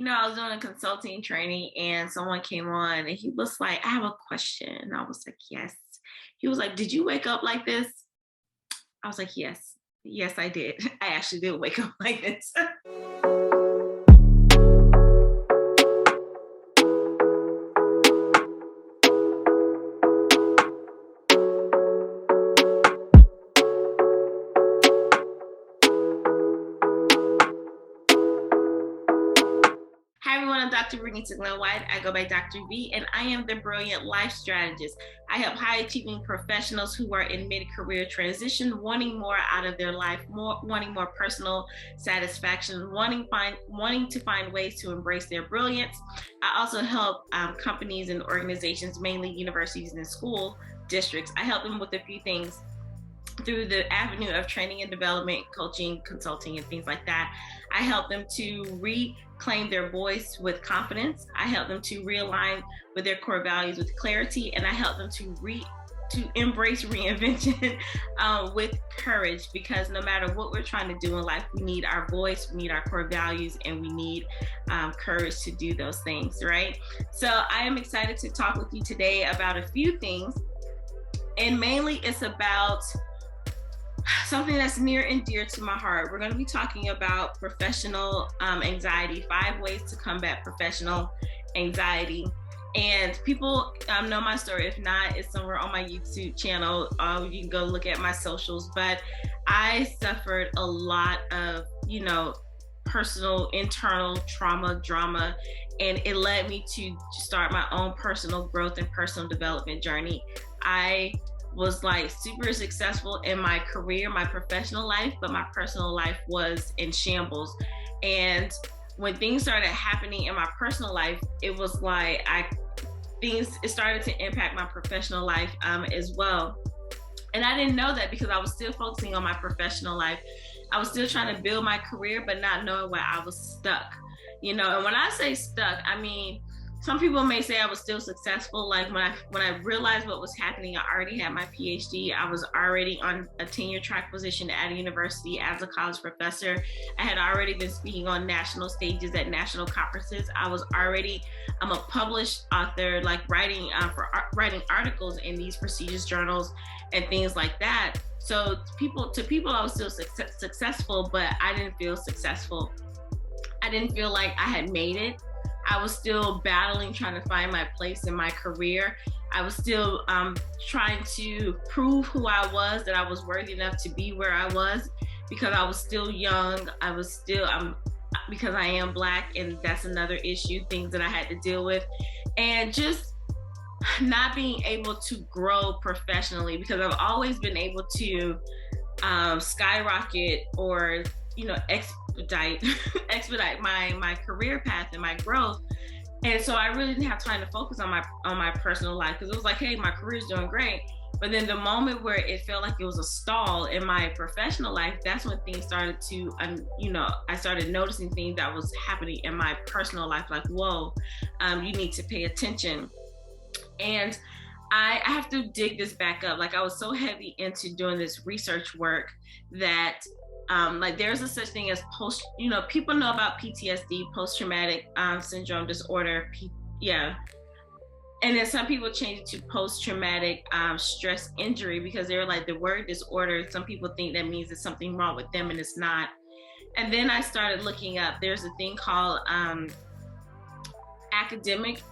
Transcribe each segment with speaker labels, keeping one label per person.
Speaker 1: I was doing a consulting training and someone came on and he was like, I have a question. And I was like, yes. He was like, did you wake up like this? I was like, yes. Yes, I did. I actually did wake up like this. Hi everyone, I'm Dr. Vernita White. I go by Dr. V, and I am the Brilliant Life Strategist. I help high achieving professionals who are in mid-career transition, wanting more out of their life, wanting more personal satisfaction, wanting to find ways to embrace their brilliance. I also help companies and organizations, mainly universities and school districts. I help them with a few things through the avenue of training and development, coaching, consulting, and things like that. I help them to reclaim their voice with confidence. I help them to realign with their core values with clarity, and I help them to embrace reinvention with courage, because no matter what we're trying to do in life, we need our voice, we need our core values, and we need courage to do those things, right? So I am excited to talk with you today about a few things, and mainly it's about something that's near and dear to my heart. We're going to be talking about professional anxiety, 5 ways to combat professional anxiety. And people know my story. If not, it's somewhere on my YouTube channel. You can go look at my socials. But I suffered a lot of, personal, internal drama, and it led me to start my own personal growth and personal development journey. I was like super successful in my career, my professional life, but my personal life was in shambles. And when things started happening in my personal life, it was like it started to impact my professional life as well. And I didn't know that because I was still focusing on my professional life. I was still trying to build my career, but not knowing where I was stuck. And when I say stuck, I mean, some people may say I was still successful. Like when I realized what was happening, I already had my PhD. I was already on a tenure track position at a university as a college professor. I had already been speaking on national stages at national conferences. I'm a published author, like writing articles in these prestigious journals and things like that. So to people, I was still successful, but I didn't feel successful. I didn't feel like I had made it. I was still battling, trying to find my place in my career. I was still trying to prove who I was, that I was worthy enough to be where I was, because I was still young. Because I am Black, and that's another issue, things that I had to deal with. And just not being able to grow professionally, because I've always been able to skyrocket or expedite my career path and my growth. And so I really didn't have time to focus on my personal life, because it was like, hey, my career's doing great. But then the moment where it felt like it was a stall in my professional life, that's when things started to, I started noticing things that was happening in my personal life, like, whoa, you need to pay attention. And I have to dig this back up. Like, I was so heavy into doing this research work that there's a such thing as people know about PTSD, post-traumatic syndrome disorder. And then some people change it to post-traumatic stress injury, because they're like, the word disorder, some people think that means there's something wrong with them, and it's not. And then I started looking up, there's a thing called academic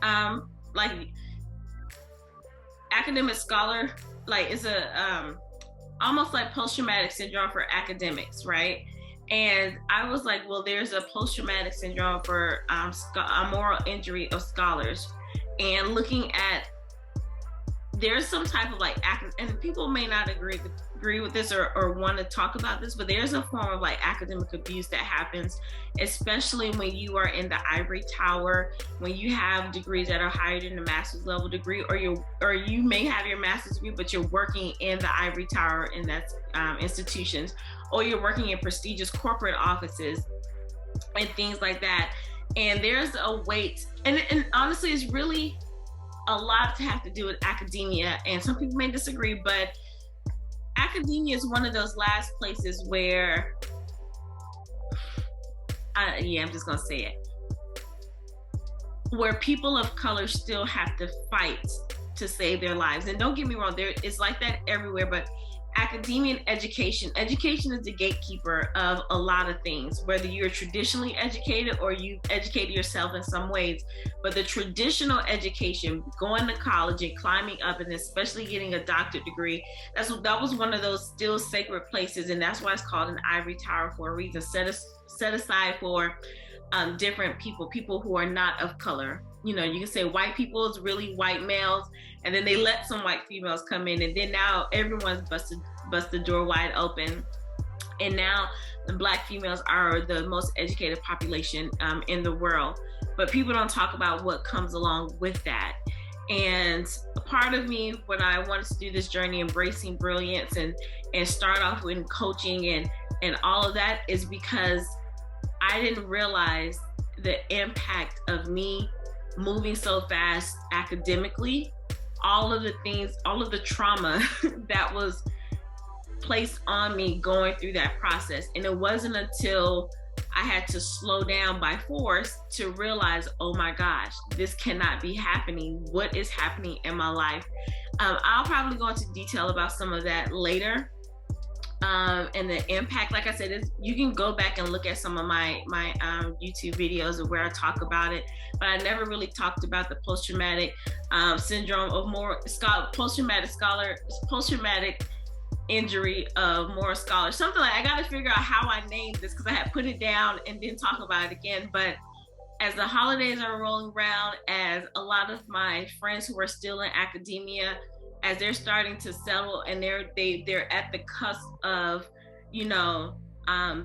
Speaker 1: scholar, like it's a almost like post-traumatic syndrome for academics, right? And I was like, well, there's a post-traumatic syndrome for a moral injury of scholars. And looking at, there's some type of and people may not agree with this or want to talk about this, but there's a form of academic abuse that happens, especially when you are in the ivory tower, when you have degrees that are higher than the master's level degree, or you may have your master's degree, but you're working in the ivory tower in that institutions, or you're working in prestigious corporate offices and things like that. And there's a weight, and honestly, it's really a lot to have to do with academia, and some people may disagree, but academia is one of those last places where, I'm just gonna say it. where people of color still have to fight to save their lives. And don't get me wrong, it's like that everywhere, but academia and education is the gatekeeper of a lot of things, whether you're traditionally educated or you educated yourself in some ways. But the traditional education, going to college and climbing up, and especially getting a doctorate degree, that was one of those still sacred places. And that's why it's called an ivory tower for a reason, set aside for different people who are not of color. You can say white people is really white males, and then they let some white females come in, and then now everyone's busted the door wide open. And now the Black females are the most educated population in the world. But people don't talk about what comes along with that. And a part of me, when I wanted to do this journey, embracing brilliance and start off with coaching and all of that, is because I didn't realize the impact of me moving so fast academically, all of the trauma that was placed on me going through that process. And it wasn't until I had to slow down by force to realize, oh my gosh, this cannot be happening. What is happening in my life? I'll probably go into detail about some of that later. And the impact, like I said, you can go back and look at some of my YouTube videos of where I talk about it, but I never really talked about the post-traumatic syndrome of post-traumatic injury of moral scholars. Something like, I got to figure out how I named this because I had put it down and didn't talk about it again. But as the holidays are rolling around, as a lot of my friends who are still in academia, as they're starting to settle and they're at the cusp of,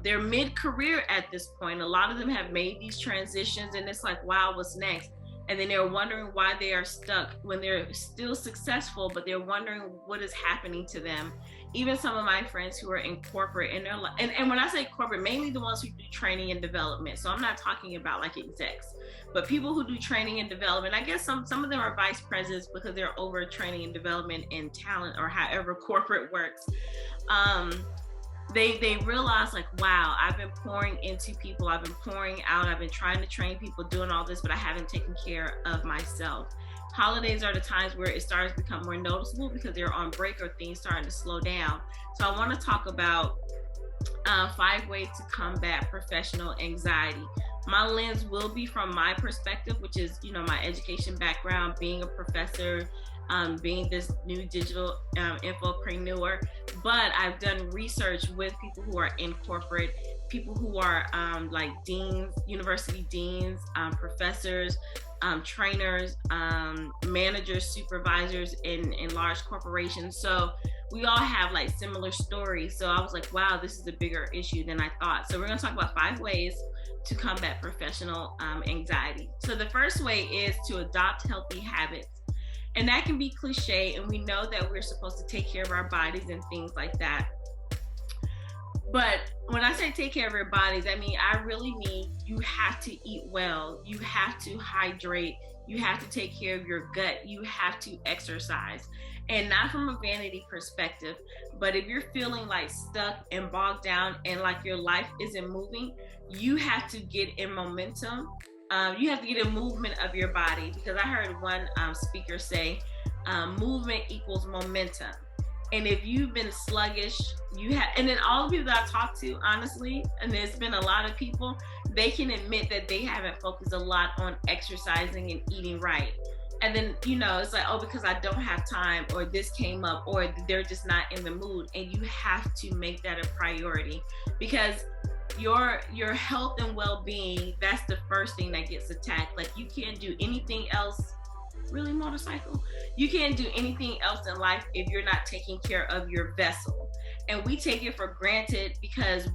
Speaker 1: they're mid-career at this point. A lot of them have made these transitions, and it's like, wow, what's next? And then they're wondering why they are stuck when they're still successful, but they're wondering what is happening to them. Even some of my friends who are in corporate, and when I say corporate, mainly the ones who do training and development. So I'm not talking about like execs, but people who do training and development. I guess some of them are vice presidents because they're over training and development and talent, or however corporate works. They realize, like, wow, I've been pouring into people, I've been pouring out, I've been trying to train people, doing all this, but I haven't taken care of myself. Holidays are the times where it starts to become more noticeable because they're on break or things starting to slow down. So I want to talk about 5 ways to combat professional anxiety. My lens will be from my perspective, which is, my education background, being a professor, being this new digital infopreneur. But I've done research with people who are in corporate, people who are like deans, university deans, professors, trainers, managers, supervisors in large corporations. So we all have like similar stories. So I was like, wow, this is a bigger issue than I thought. So we're going to talk about 5 ways to combat professional anxiety. So the first way is to adopt healthy habits. And that can be cliche, and we know that we're supposed to take care of our bodies and things like that. But when I say take care of your bodies, I really mean you have to eat well, you have to hydrate, you have to take care of your gut, you have to exercise. And not from a vanity perspective, but if you're feeling like stuck and bogged down and like your life isn't moving, you have to get in momentum. You have to get a movement of your body, because I heard one speaker say, movement equals momentum. And if you've been sluggish, and then all the people that I talked to, honestly, and there's been a lot of people, they can admit that they haven't focused a lot on exercising and eating right. And then, it's like, oh, because I don't have time, or this came up, or they're just not in the mood. And you have to make that a priority, because your health and well-being, that's the first thing that gets attacked. Like, you can't do anything else. Really, motorcycle? You can't do anything else in life if you're not taking care of your vessel. And we take it for granted because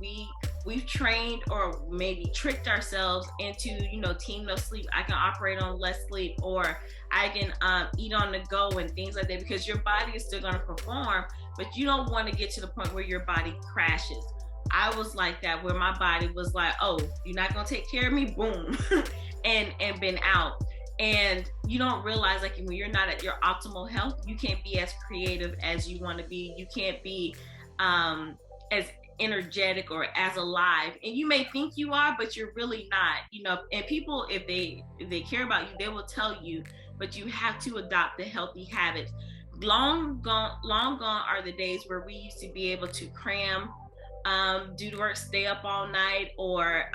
Speaker 1: we've trained or maybe tricked ourselves into, team no sleep. I can operate on less sleep, or I can eat on the go and things like that, because your body is still going to perform, but you don't want to get to the point where your body crashes. I was like that, where my body was like, oh, you're not going to take care of me? Boom. and been out. And you don't realize, like, when you're not at your optimal health, you can't be as creative as you want to be. You can't be as energetic or as alive, and you may think you are, but you're really not, and people, if they care about you, they will tell you, but you have to adopt the healthy habits. Long gone are the days where we used to be able to cram, do the work, stay up all night, or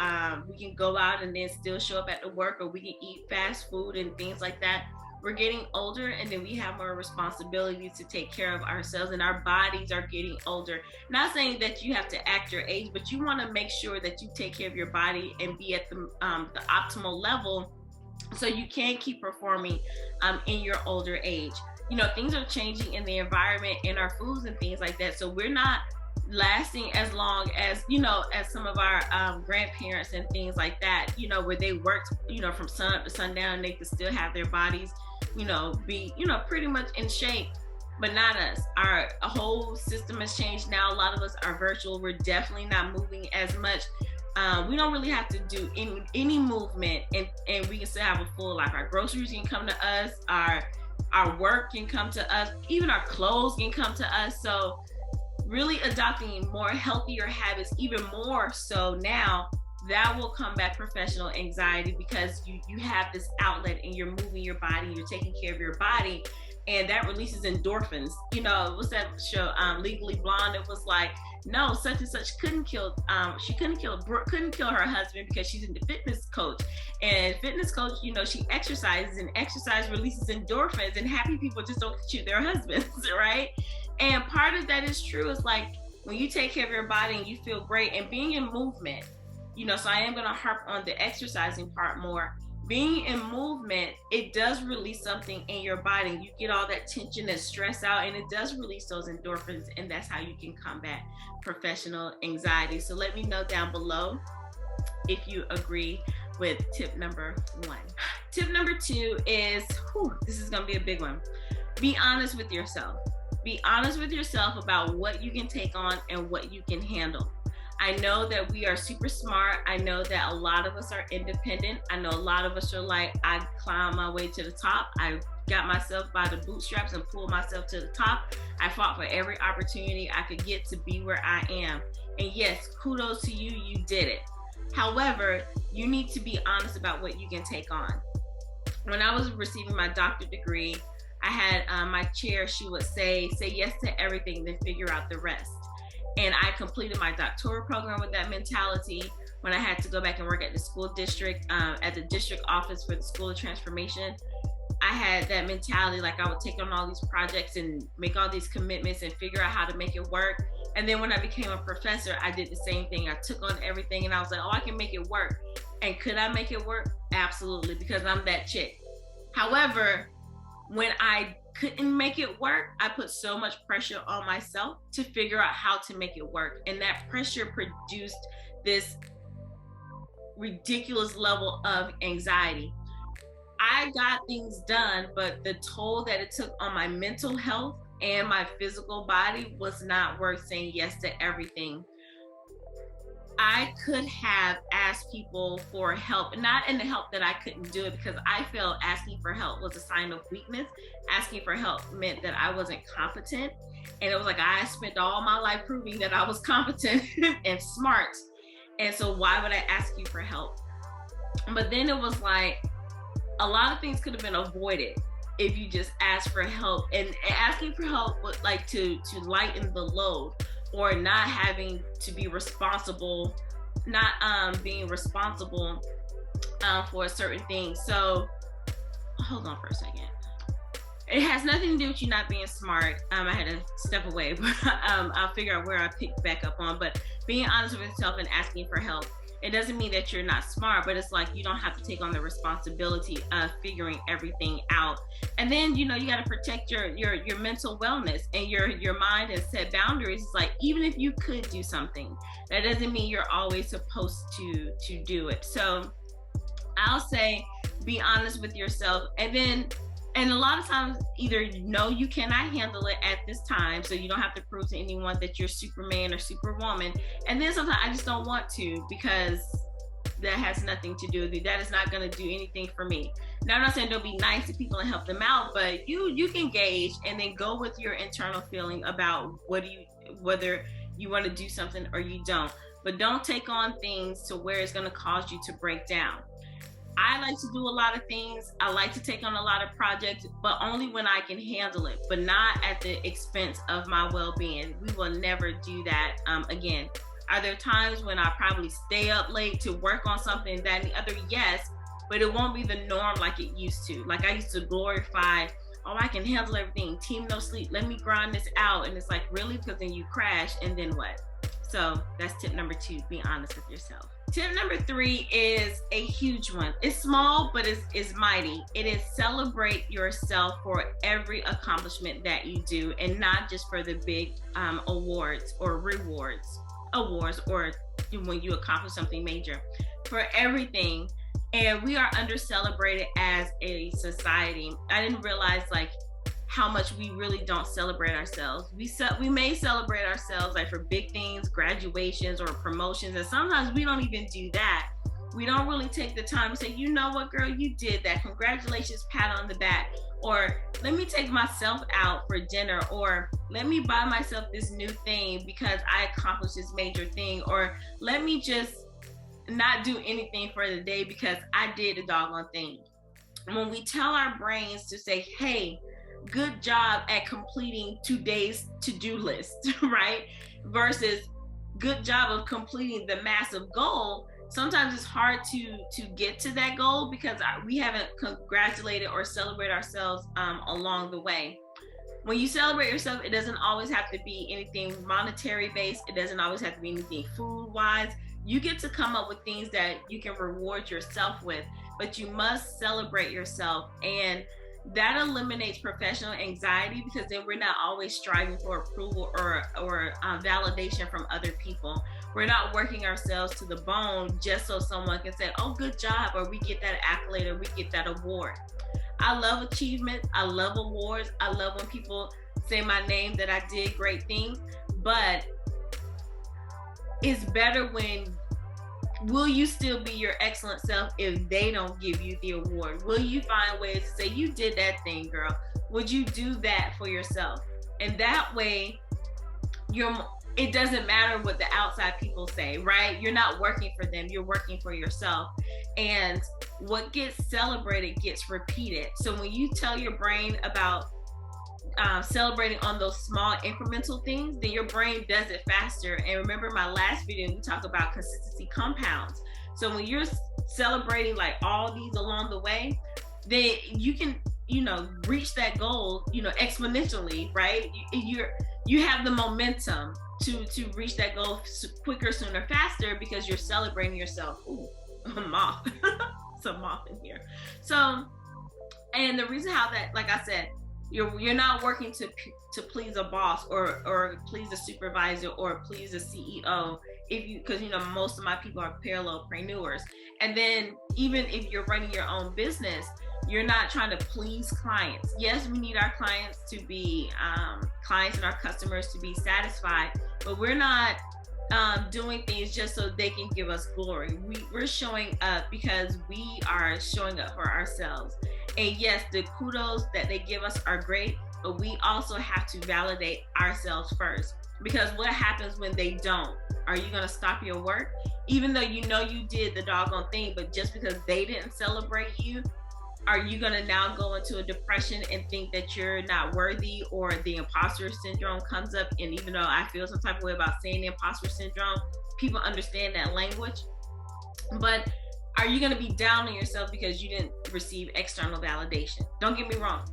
Speaker 1: we can go out and then still show up at the work, or we can eat fast food and things like that. We're getting older, and then we have more responsibilities to take care of ourselves, and our bodies are getting older. Not saying that you have to act your age, but you want to make sure that you take care of your body and be at the optimal level, so you can keep performing in your older age. Things are changing in the environment, in our foods and things like that. So we're not lasting as long as, as some of our grandparents and things like that, where they worked, from sun up to sundown, and they could still have their bodies, be, pretty much in shape. But not us. Our whole system has changed now. A lot of us are virtual. We're definitely not moving as much. We don't really have to do any movement, and we can still have a full life. Our groceries can come to us. Our work can come to us. Even our clothes can come to us. So really adopting more healthier habits, even more so now, that will combat professional anxiety, because you have this outlet and you're moving your body, you're taking care of your body, and that releases endorphins. What's that show, Legally Blonde? It was like, no, such and such couldn't kill her husband because she's a fitness coach, and fitness coach, she exercises, and exercise releases endorphins, and happy people just don't shoot their husbands, right? And part of that is true. It's like when you take care of your body and you feel great, and being in movement, so I am going to harp on the exercising part more. Being in movement, it does release something in your body. You get all that tension and stress out, and it does release those endorphins, and that's how you can combat professional anxiety. So let me know down below if you agree with tip number 1. Tip number 2 is, this is going to be a big one. Be honest with yourself. Be honest with yourself about what you can take on and what you can handle. I know that we are super smart. I know that a lot of us are independent. I know a lot of us are like, I climbed my way to the top. I got myself by the bootstraps and pulled myself to the top. I fought for every opportunity I could get to be where I am. And yes, kudos to you, you did it. However, you need to be honest about what you can take on. When I was receiving my doctorate degree, I had my chair, she would say yes to everything, then figure out the rest. And I completed my doctoral program with that mentality. When I had to go back and work at the school district, at the district office for the School of Transformation, I had that mentality, like I would take on all these projects and make all these commitments and figure out how to make it work. And then when I became a professor, I did the same thing. I took on everything, and I was like, I can make it work. And could I make it work? Absolutely, because I'm that chick. However, when I couldn't make it work, I put so much pressure on myself to figure out how to make it work. And that pressure produced this ridiculous level of anxiety. I got things done, but the toll that it took on my mental health and my physical body was not worth saying yes to everything. I could have asked people for help, not in the help that I couldn't do it, because I felt asking for help was a sign of weakness. Asking for help meant that I wasn't competent. And it was like, I spent all my life proving that I was competent and smart. And so why would I ask you for help? But then it was like, a lot of things could have been avoided if you just asked for help. And asking for help would like to lighten the load, or not having to be responsible, not being responsible for a certain thing. So hold on for a second. It has nothing to do with you not being smart. I had to step away, but I'll figure out where I pick back up on. But being honest with yourself and asking for help, it doesn't mean that you're not smart, but it's like you don't have to take on the responsibility of figuring everything out. And then, you got to protect your mental wellness and your mind, and set boundaries. It's like, even if you could do something, that doesn't mean you're always supposed to do it. So I'll say, be honest with yourself. And a lot of times, either you cannot handle it at this time, so you don't have to prove to anyone that you're Superman or Superwoman. And then sometimes I just don't want to, because that has nothing to do with you. That is not going to do anything for me. Now, I'm not saying don't be nice to people and help them out, but you can gauge and then go with your internal feeling about whether you want to do something or you don't. But don't take on things to where it's going to cause you to break down. I like to do a lot of things. I like to take on a lot of projects, but only when I can handle it, but not at the expense of my well-being. We will never do that again. Are there times when I probably stay up late to work on something, that and the other? Yes, but it won't be the norm like it used to. Like I used to glorify, oh, I can handle everything. Team no sleep. Let me grind this out. And it's like, really? Because then you crash, and then what? So that's tip number 2, be honest with yourself. Tip number 3 is a huge one. It's small, but it's mighty. It is celebrate yourself for every accomplishment that you do, and not just for the big awards or when you accomplish something major. For everything. And we are under celebrated as a society. I didn't realize like how much we really don't celebrate ourselves. We may celebrate ourselves like for big things, graduations or promotions, and sometimes we don't even do that. We don't really take the time to say, you know what, girl, you did that. Congratulations, pat on the back. Or let me take myself out for dinner, or let me buy myself this new thing because I accomplished this major thing, or let me just not do anything for the day because I did a doggone thing. When we tell our brains to say, hey, good job at completing today's to-do list, right? Versus good job of completing the massive goal. Sometimes it's hard to get to that goal because we haven't congratulated or celebrated ourselves along the way. When you celebrate yourself, it doesn't always have to be anything monetary based. It doesn't always have to be anything food wise. You get to come up with things that you can reward yourself with, but you must celebrate yourself. And that eliminates professional anxiety, because then we're not always striving for approval or validation from other people. We're not working ourselves to the bone just so someone can say, oh, good job, or we get that accolade, or we get that award. I love achievements. I love awards. I love when people say my name, that I did great things, but it's better when, will you still be your excellent self if they don't give you the award? Will you find ways to say, you did that thing, girl? Would you do that for yourself? And that way, it doesn't matter what the outside people say, right? You're not working for them, you're working for yourself. And what gets celebrated gets repeated. So when you tell your brain about celebrating on those small incremental things, then your brain does it faster. And remember my last video, we talked about consistency compounds. So when you're celebrating like all these along the way, then you can, reach that goal, exponentially, right? You have the momentum to reach that goal quicker, sooner, faster, because you're celebrating yourself. Ooh, a moth. It's a moth in here. So, and the reason how that, like I said, you're not working to please a boss or please a supervisor or please a CEO, because most of my people are parallelpreneurs. And then even if you're running your own business, you're not trying to please clients. Yes, we need our clients to be clients and our customers to be satisfied, but we're not doing things just so they can give us glory. We're showing up because we are showing up for ourselves. And yes, the kudos that they give us are great, but we also have to validate ourselves first. Because what happens when they don't? Are you going to stop your work? Even though you did the doggone thing, but just because they didn't celebrate you, are you going to now go into a depression and think that you're not worthy, or the imposter syndrome comes up? And even though I feel some type of way about saying the imposter syndrome, people understand that language. But are you going to be down on yourself because you didn't receive external validation? Don't get me wrong.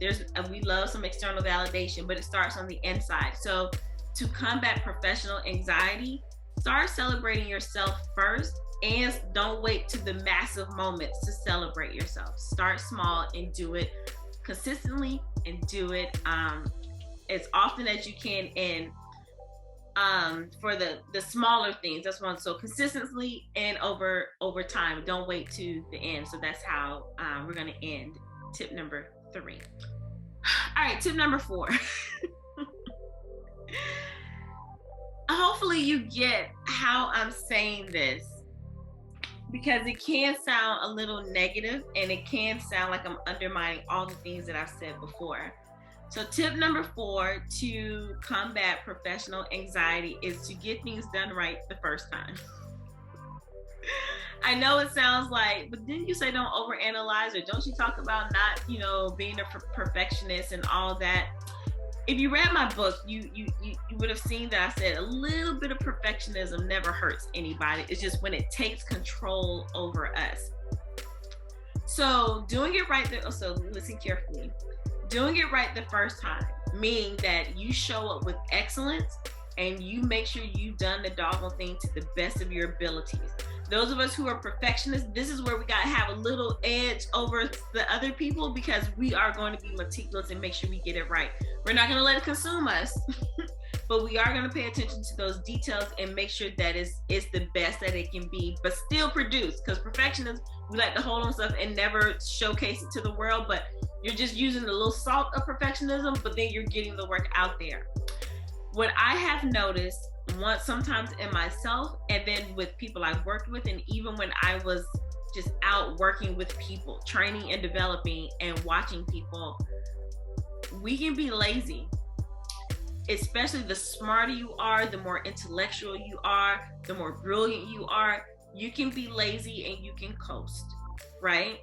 Speaker 1: We love some external validation, but it starts on the inside. So to combat professional anxiety, start celebrating yourself first, and don't wait to the massive moments to celebrate yourself. Start small and do it consistently, and do it as often as you can. And for the smaller things, that's one. So consistently and over time. Don't wait to the end. So that's how we're going to end tip number 3. All right, tip number 4. Hopefully you get how I'm saying this, because it can sound a little negative and it can sound like I'm undermining all the things that I've said before. So tip number 4 to combat professional anxiety is to get things done right the first time. I know it sounds like, but didn't you say don't overanalyze, or don't you talk about not, being a perfectionist and all that? If you read my book, you would have seen that I said a little bit of perfectionism never hurts anybody. It's just when it takes control over us. So doing it right, so listen carefully. Doing it right the first time, meaning that you show up with excellence and you make sure you've done the doggone thing to the best of your abilities. Those of us who are perfectionists, this is where we got to have a little edge over the other people, because we are going to be meticulous and make sure we get it right. We're not going to let it consume us, but we are going to pay attention to those details and make sure that it's the best that it can be, but still produce. Because perfectionists, we like to hold on stuff and never showcase it to the world, but you're just using the little salt of perfectionism, but then you're getting the work out there. What I have noticed sometimes in myself, and then with people I've worked with, and even when I was just out working with people, training and developing and watching people, we can be lazy. Especially the smarter you are, the more intellectual you are, the more brilliant you are, you can be lazy and you can coast, right?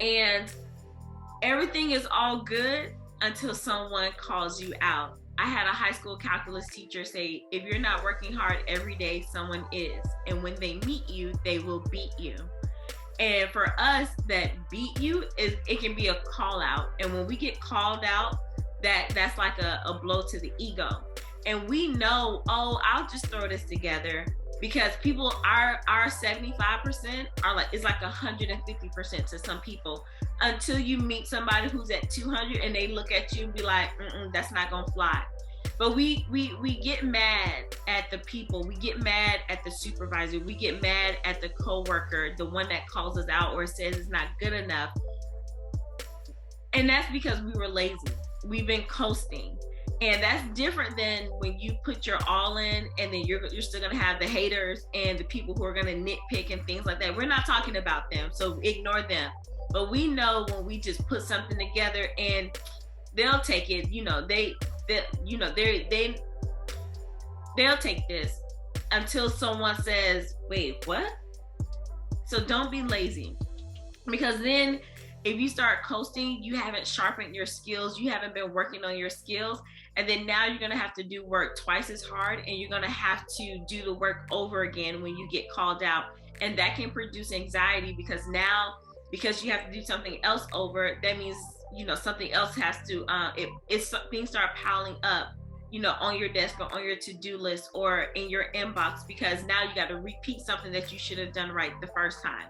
Speaker 1: And everything is all good until someone calls you out. I had a high school calculus teacher say, if you're not working hard every day, someone is. And when they meet you, they will beat you. And for us, that beat you, it can be a call out. And when we get called out, that's like a blow to the ego. And we know, I'll just throw this together, because people are 75% is like 150% to some people, until you meet somebody who's at 200 and they look at you and be like, that's not gonna fly. But we get mad at the people, we get mad at the supervisor, we get mad at the coworker, the one that calls us out or says it's not good enough. And that's because we were lazy. We've been coasting. And that's different than when you put your all in, and then you're still gonna have the haters and the people who are gonna nitpick and things like that. We're not talking about them, so ignore them. But we know when we just put something together and they'll take it, they'll take this until someone says, wait, what? So don't be lazy, because then if you start coasting, you haven't sharpened your skills, you haven't been working on your skills, and then now you're gonna have to do work twice as hard, and you're gonna have to do the work over again when you get called out. And that can produce anxiety, because you have to do something else over, that means, something else has to, things start piling up, on your desk or on your to-do list or in your inbox, because now you got to repeat something that you should have done right the first time.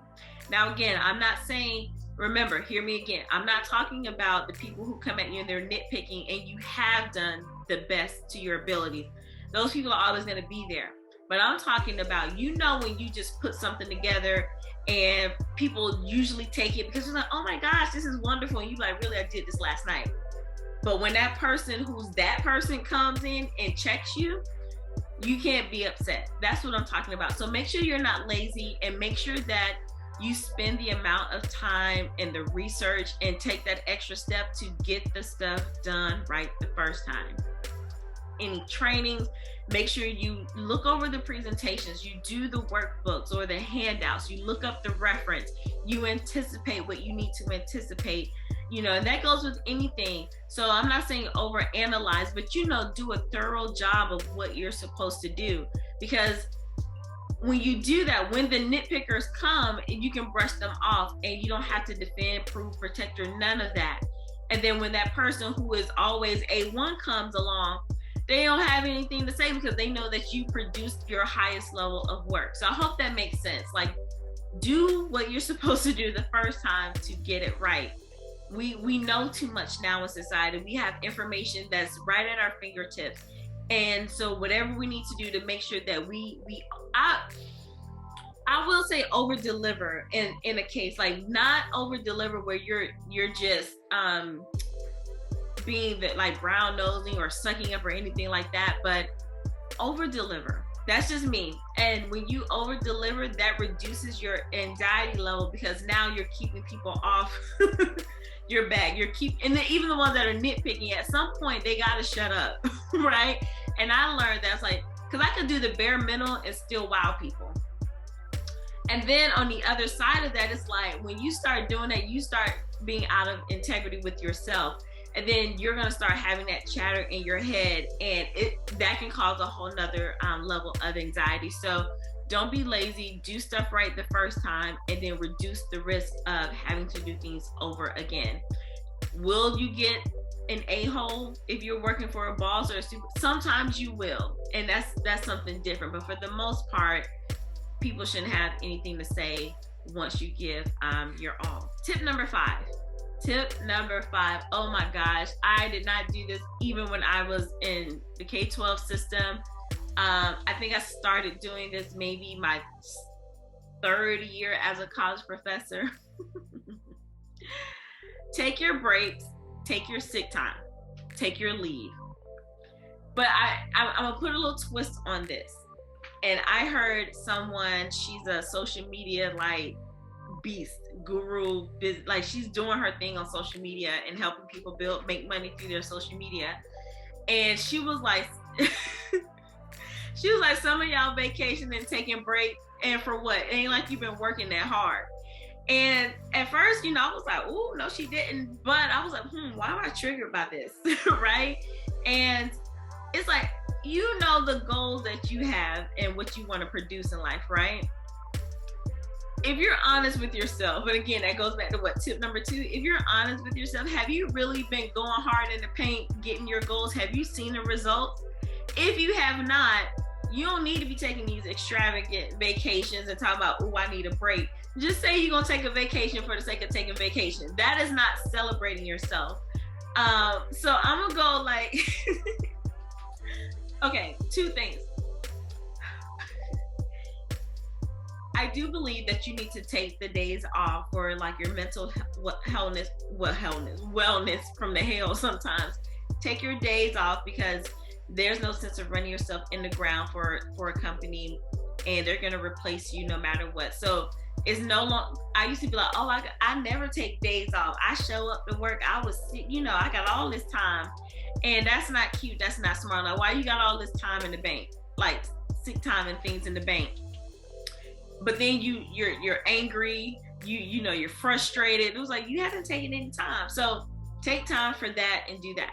Speaker 1: Now, again, I'm not saying, remember, hear me again, I'm not talking about the people who come at you and they're nitpicking and you have done the best to your abilities. Those people are always going to be there. But I'm talking about, when you just put something together and people usually take it because they're like, oh my gosh, this is wonderful. And you're like, really, I did this last night. But when that person comes in and checks you, you can't be upset. That's what I'm talking about. So make sure you're not lazy, and make sure that you spend the amount of time and the research and take that extra step to get the stuff done right the first time. Any trainings, make sure you look over the presentations, you do the workbooks or the handouts, you look up the reference, you anticipate what you need to anticipate, and that goes with anything. So I'm not saying overanalyze, but do a thorough job of what you're supposed to do, because when you do that, when the nitpickers come, you can brush them off and you don't have to defend, prove, protect, or none of that. And then when that person who is always A1 comes along, they don't have anything to say because they know that you produced your highest level of work. So I hope that makes sense. Like, do what you're supposed to do the first time to get it right. We know too much now in society. We have information that's right at our fingertips. And so whatever we need to do to make sure that I will say over deliver in a case, like not over deliver where you're just being like brown nosing or sucking up or anything like that, but over deliver. That's just me. And when you over deliver, that reduces your anxiety level, because now you're keeping people off your back. And then even the ones that are nitpicking, at some point they gotta shut up, right? And I learned that's like, because I could do the bare minimum and still wow people. And then on the other side of that, it's like when you start doing that, you start being out of integrity with yourself. And then you're gonna start having that chatter in your head, and that can cause a whole nother level of anxiety. So don't be lazy, do stuff right the first time, and then reduce the risk of having to do things over again. Will you get an a-hole if you're working for a boss or a super? Sometimes you will, and that's something different. But for the most part, people shouldn't have anything to say once you give your all. Tip number 5. Oh my gosh, I did not do this even when I was in the K-12 system. I think I started doing this maybe my 3rd year as a college professor. Take your breaks, take your sick time, take your leave. But I'm gonna put a little twist on this. And I heard someone, she's a social media like beast, guru, like she's doing her thing on social media and helping people make money through their social media. And she was like, some of y'all vacationing and taking breaks, and for what? It ain't like you've been working that hard. And at first, I was like, oh, no, she didn't. But I was like, why am I triggered by this? Right? And it's like, the goals that you have and what you want to produce in life, right? If you're honest with yourself, but again, that goes back to tip number 2. If you're honest with yourself, have you really been going hard in the paint, getting your goals? Have you seen the results? If you have not, you don't need to be taking these extravagant vacations and talking about, oh, I need a break. Just say you're going to take a vacation for the sake of taking vacation. That is not celebrating yourself. So I'm going to go like, okay, 2 things. I do believe that you need to take the days off for like your mental wellness from the hell sometimes. Take your days off, because there's no sense of running yourself in the ground for a company, and they're going to replace you no matter what. So it's no longer, I used to be like, oh, I never take days off. I show up to work. I was sick, I got all this time. And that's not cute. That's not smart. Like, why you got all this time in the bank? Like sick time and things in the bank. But then you're angry, you're frustrated. It was like, you haven't taken any time. So take time for that and do that.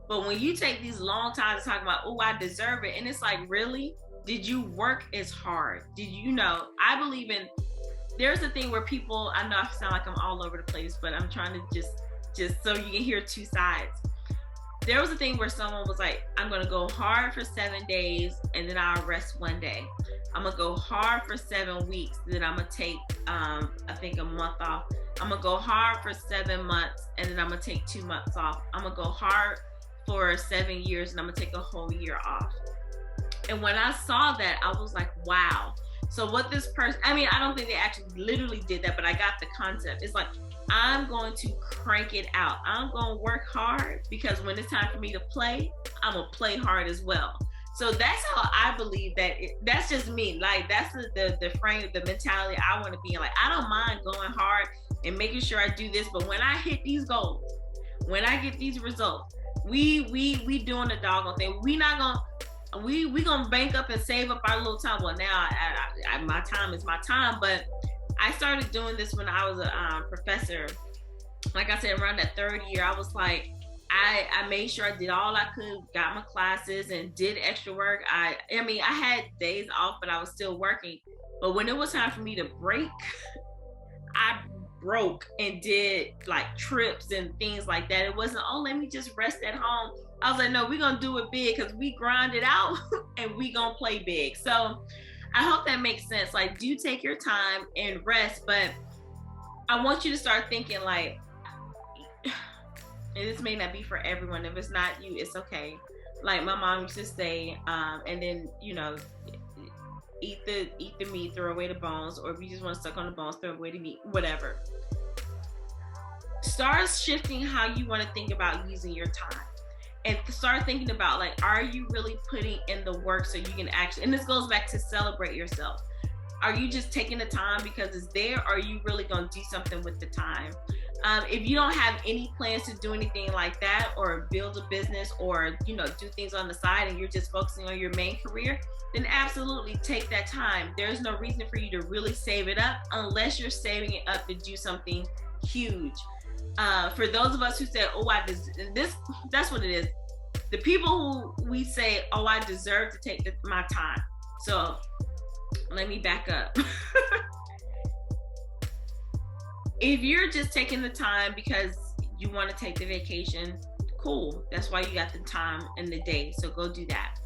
Speaker 1: But when you take these long times talking about, oh, I deserve it, and it's like, really? Did you work as hard? Did I believe in, there's a thing where people, I know I sound like I'm all over the place, but I'm trying to just so you can hear 2 sides. There was a thing where someone was like, I'm going to go hard for 7 days and then I'll rest 1 day. I'm going to go hard for 7 weeks, then I'm going to take, I think a month off. I'm going to go hard for 7 months and then I'm going to take 2 months off. I'm going to go hard for 7 years and I'm going to take a whole year off. And when I saw that, I was like, wow. So what this person, I don't think they actually literally did that, but I got the concept. It's like, I'm going to crank it out. I'm going to work hard, because when it's time for me to play, I'm going to play hard as well. So that's how I believe that that's just me. Like, that's the frame, the mentality I want to be in. Like, I don't mind going hard and making sure I do this, but when I hit these goals, when I get these results, we doing the doggone thing. We gonna bank up and save up our little time. Well, now my time is my time, but I started doing this when I was a professor. Like I said, around that 3rd year, I was like, I made sure I did all I could, got my classes and did extra work. I had days off, but I was still working. But when it was time for me to break, I broke and did like trips and things like that. It wasn't, oh, let me just rest at home. I was like, no, we're going to do it big, because we grind it out and we going to play big. So I hope that makes sense. Like, do take your time and rest, but I want you to start thinking like, and this may not be for everyone. If it's not you, it's okay. Like my mom used to say, and then, eat the meat, throw away the bones, or if you just want to suck on the bones, throw away the meat, whatever. Start shifting how you want to think about using your time. And start thinking about, like, are you really putting in the work so you can actually, and this goes back to celebrate yourself. Are you just taking the time because it's there, or are you really going to do something with the time? If you don't have any plans to do anything like that, or build a business, or do things on the side, and you're just focusing on your main career, then absolutely take that time. There's no reason for you to really save it up unless you're saving it up to do something huge. For those of us who say, oh, that's what it is. The people who we say, oh, I deserve to take my time. So let me back up. If you're just taking the time because you want to take the vacation, cool. That's why you got the time and the day. So go do that.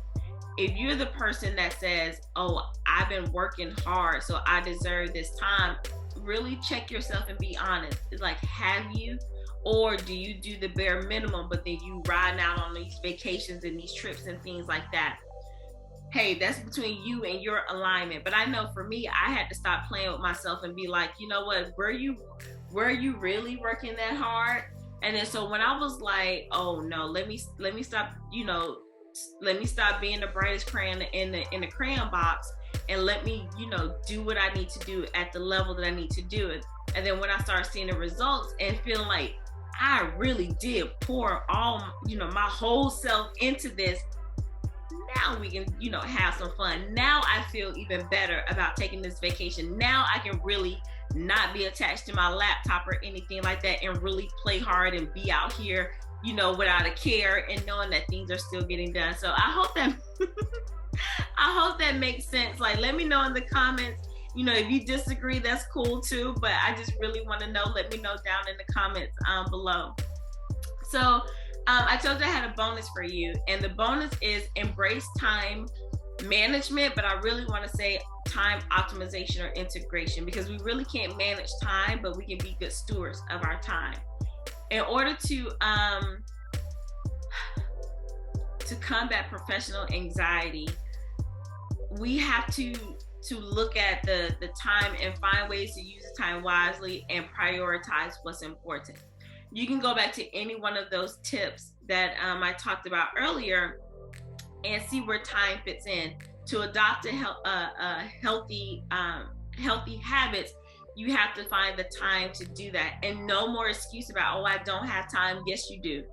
Speaker 1: If you're the person that says, oh, I've been working hard, so I deserve this time, really check yourself and be honest. It's like, have you? Or do you do the bare minimum, but then you ride out on these vacations and these trips and things like that? Hey, that's between you and your alignment. But I know for me, I had to stop playing with myself and be like, you know what, were you really working that hard? And then so when I was like, oh no, let me stop, let me stop being the brightest crayon in the crayon box, and let me, do what I need to do at the level that I need to do it. And then when I start seeing the results and feeling like I really did pour all, my whole self into this, now we can, have some fun. Now I feel even better about taking this vacation. Now I can really not be attached to my laptop or anything like that, and really play hard and be out here, without a care, and knowing that things are still getting done. So I hope that I hope that makes sense. Like, let me know in the comments, if you disagree, that's cool too, but I just really want to know. Let me know down in the comments below. So I told you I had a bonus for you, and the bonus is embrace time management, but I really want to say time optimization or integration, because we really can't manage time, but we can be good stewards of our time. In order to combat professional anxiety, we have to look at the time and find ways to use the time wisely and prioritize what's important. You can go back to any one of those tips that I talked about earlier and see where time fits in. To adopt a healthy habits, you have to find the time to do that, and no more excuse about, oh, I don't have time. Yes, you do.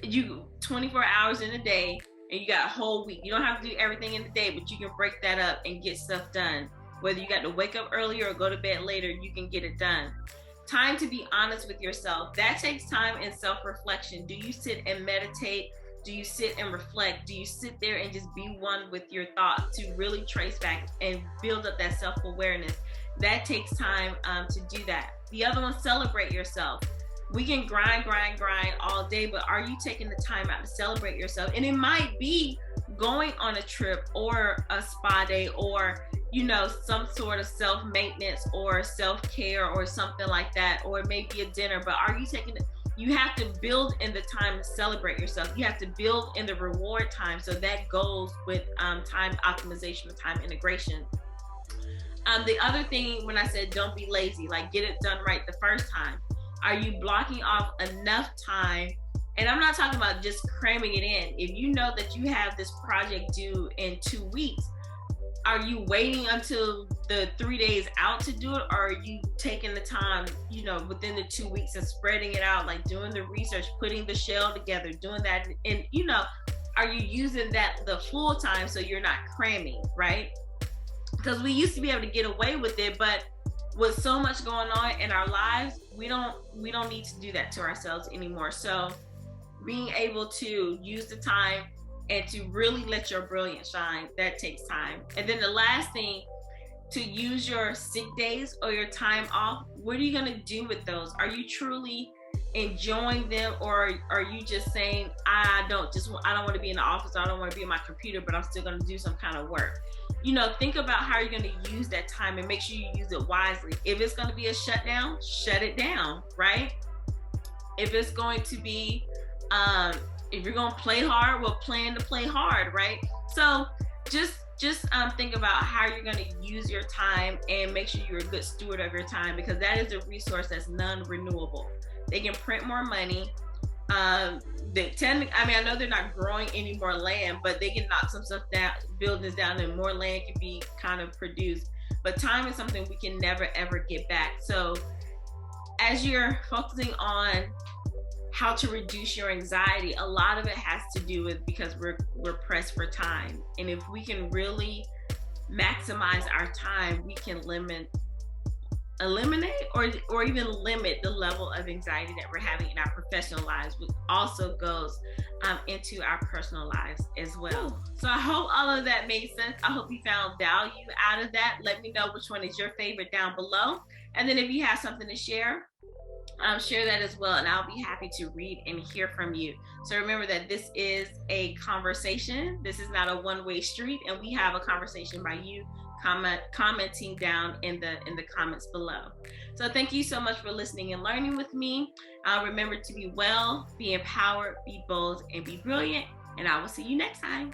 Speaker 1: You 24 hours in a day, and you got a whole week. You don't have to do everything in the day, but you can break that up and get stuff done. Whether you got to wake up earlier or go to bed later, you can get it done. Time to be honest with yourself. That takes time and self-reflection. Do you sit and meditate? Do you sit and reflect? Do you sit there and just be one with your thoughts to really trace back and build up that self-awareness? That takes time to do that. The other one, celebrate yourself. We can grind all day, but are you taking the time out to celebrate yourself? And it might be going on a trip or a spa day, or some sort of self-maintenance or self-care or something like that, or it may be a dinner. But are you taking it? You have to build in the time to celebrate yourself. You have to build in the reward time. So that goes with time optimization and time integration. The other thing, when I said don't be lazy, like get it done right the first time. Are you blocking off enough time? And I'm not talking about just cramming it in. If you know that you have this project due in 2 weeks, are you waiting until the 3 days out to do it? Or are you taking the time, within the 2 weeks and spreading it out, like doing the research, putting the shell together, doing that? And, are you using that the full time so you're not cramming, right? Because we used to be able to get away with it, but with so much going on in our lives, we don't need to do that to ourselves anymore. So being able to use the time and to really let your brilliance shine, that takes time. And then the last thing, to use your sick days or your time off. What are you going to do with those? Are you truly enjoying them, or are you just saying, I don't want to be in the office, I don't want to be on my computer, but I'm still going to do some kind of work? Think about how you're going to use that time and make sure you use it wisely. If it's going to be a shutdown, shut it down, right? If it's going to be, if you're going to play hard, well, plan to play hard, right? So just think about how you're going to use your time and make sure you're a good steward of your time, because that is a resource that's non-renewable. They can print more money. I know they're not growing any more land, but they can knock some stuff down, buildings down, and more land can be kind of produced. But time is something we can never ever get back. So as you're focusing on how to reduce your anxiety, a lot of it has to do with because we're pressed for time. And if we can really maximize our time, we can eliminate or even limit the level of anxiety that we're having in our professional lives, which also goes into our personal lives as well. So I hope all of that made sense. I hope you found value out of that. Let me know which one is your favorite down below. And then if you have something to share that as well, and I'll be happy to read and hear from you. So remember that this is a conversation. This is not a one-way street, and we have a conversation by you commenting down in the comments below. So thank you so much for listening and learning with me. Remember to be well, be empowered, be bold, and be brilliant. And I will see you next time.